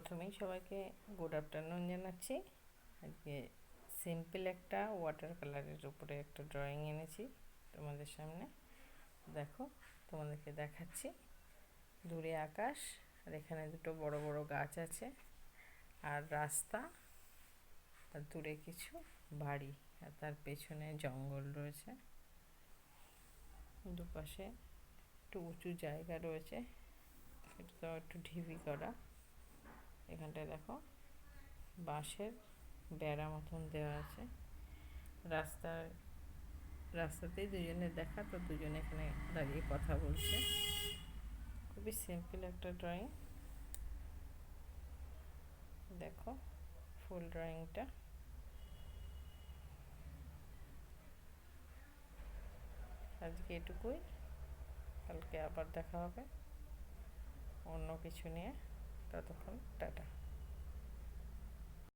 প্রথমেই সবাইকে good afternoon জানাচ্ছি। আজকে সিম্পল একটা ওয়াটার কালারের উপরে একটা ড্রয়িং এনেছি তোমাদের সামনে। দেখো, তোমাদেরকে দেখাচ্ছি। দূরে আকাশ, আর এখানে দুটো বড় বড় গাছ আছে, আর রাস্তা, আর দূরে কিছু বাড়ি, আর তার পেছনে জঙ্গল রয়েছে। দুপাশে একটু উঁচু জায়গা রয়েছে, এটা তো একটু ঢিবি করা। এখানটায় দেখো বাঁশের বেড়া মতন দেওয়া আছে। রাস্তাতেই দুজনের দেখা, তো দুজনে এখানে দাঁড়িয়ে কথা বলছে। খুবই সিম্পল একটা ড্রয়িং। দেখো ফুল ড্রয়িংটা। আজকে এটুকুই, কালকে আবার দেখা হবে অন্য কিছু নিয়ে। ততক্ষণ টাটা।